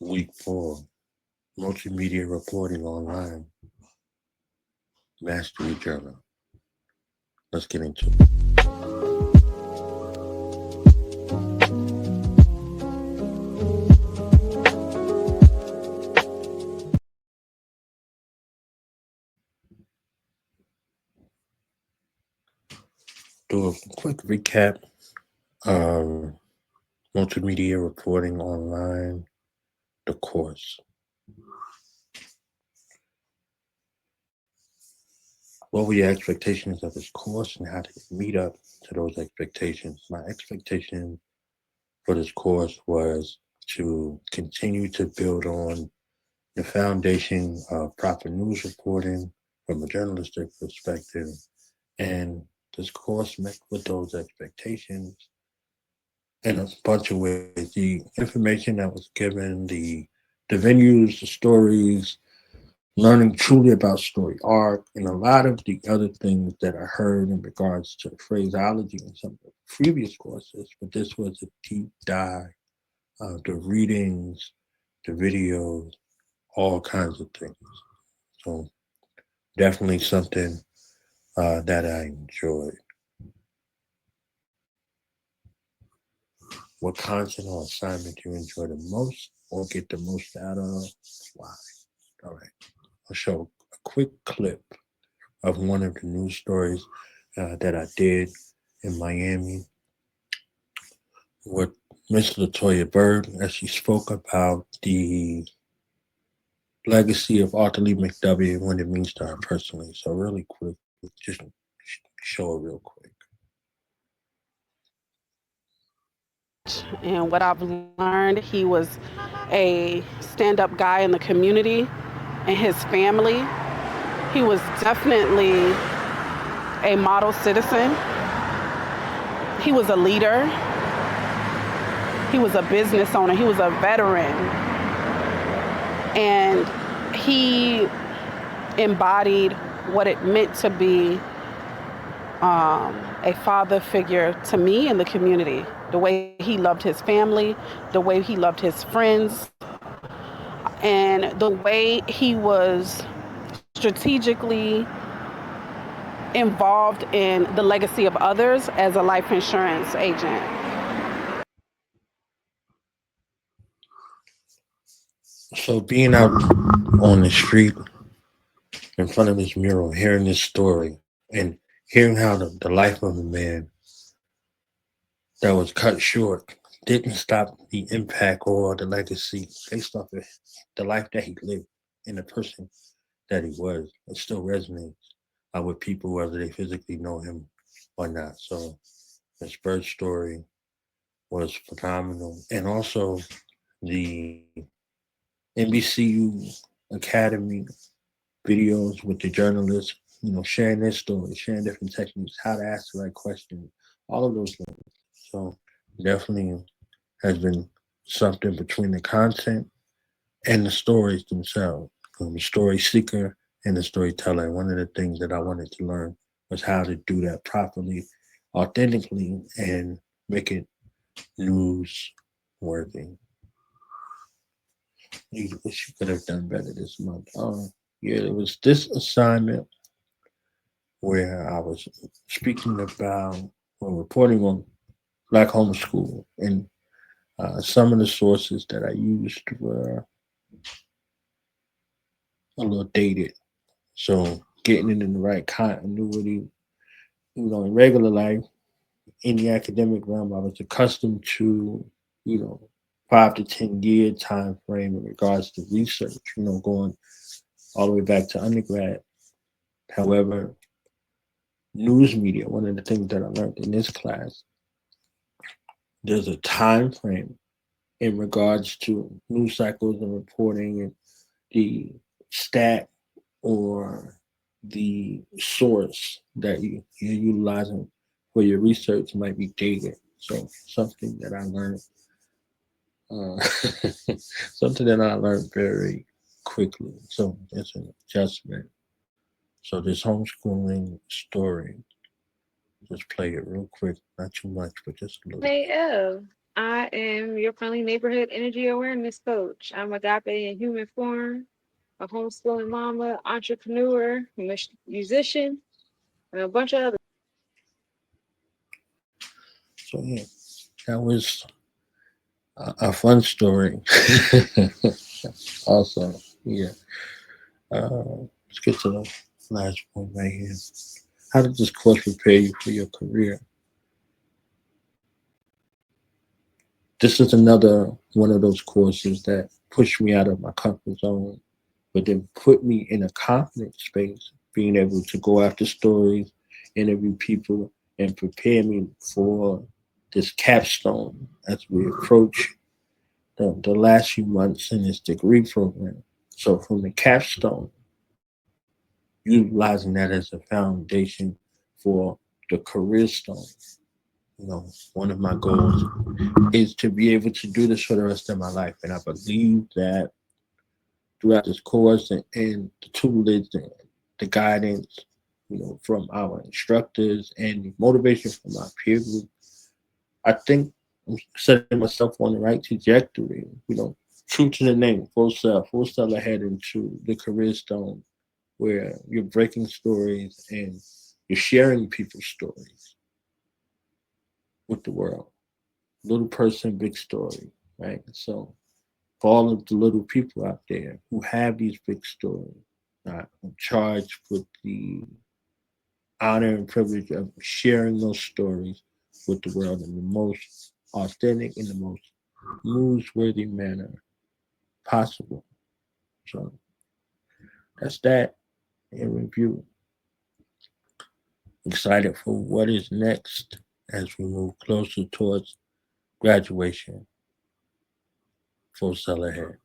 Week 4, Multimedia Reporting Online, Mastery Journal. Let's get into it. Do a quick recap. Um, Multimedia Reporting Online, the course. What were your expectations of this course and how did it meet up to those expectations? My expectation for this course was to continue to build on the foundation of proper news reporting from a journalistic perspective. And this course met with those expectations in a bunch of ways. The information that was given, the venues, the stories, learning truly about story arc, and a lot of the other things that I heard in regards to phraseology in some of the previous courses. But this was a deep dive of the readings, the videos, all kinds of things. So definitely something that I enjoyed. What content or assignment you enjoy the most or get the most out of? Why? All right. I'll show a quick clip of one of the news stories that I did in Miami with Miss Latoya Bird as she spoke about the legacy of Arthur Lee McW and what it means to her personally. So really quick, just show it real quick. And what I've learned, he was a stand up guy in the community and his family. He was definitely a model citizen. He was a leader. He was a business owner. He was a veteran. And he embodied what it meant to be a father figure to me in the community. The way he loved his family, the way he loved his friends, and the way he was strategically involved in the legacy of others as a life insurance agent. So being out on the street in front of this mural, hearing this story, and hearing how the life of a man that was cut short didn't stop the impact or the legacy based off of the life that he lived and the person that he was. It still resonates with people whether they physically know him or not. So his birth story was phenomenal, and also the NBCU Academy videos with the journalists, sharing their stories, sharing different techniques, how to ask the right questions, all of those things. So definitely has been something between the content and the stories themselves. The story seeker and the storyteller. One of the things that I wanted to learn was how to do that properly, authentically, and make it news worthy. You wish you could have done better this month. Yeah, it was this assignment where I was speaking about or reporting on black homeschool, and some of the sources that I used were a little dated. So getting it in the right continuity, in regular life, in the academic realm, I was accustomed to, you know, 5 to 10 year time frame in regards to research, going all the way back to undergrad. However, news media, one of the things that I learned in this class, there's a time frame in regards to news cycles and reporting, and the stat or the source that you're utilizing for your research might be dated. So something that I learned, uh, something that I learned very quickly. So it's an adjustment. So this homeschooling story, just play it real quick, not too much, but just a little. Hey, oh. I am your friendly neighborhood energy awareness coach. I'm Agape in human form, a homeschooling mama, entrepreneur, musician, and a bunch of other. So yeah, that was a fun story. Also, yeah. Let's get to the last point right here. How did this course prepare you for your career? This is another one of those courses that pushed me out of my comfort zone, but then put me in a confident space, being able to go after stories, interview people, and prepare me for this capstone as we approach the last few months in this degree program. So from the capstone, utilizing that as a foundation for the career stone. One of my goals is to be able to do this for the rest of my life. And I believe that throughout this course and the tutelage and the guidance, from our instructors and the motivation from our peer group, I think I'm setting myself on the right trajectory. True to the name, full sail ahead into the career stone where you're breaking stories and you're sharing people's stories with the world. Little person, big story, right? So for all of the little people out there who have these big stories, I'm charged with the honor and privilege of sharing those stories with the world in the most authentic, in the most newsworthy manner possible. So that's that in review. Excited for what is next as we move closer towards graduation. Full sail ahead.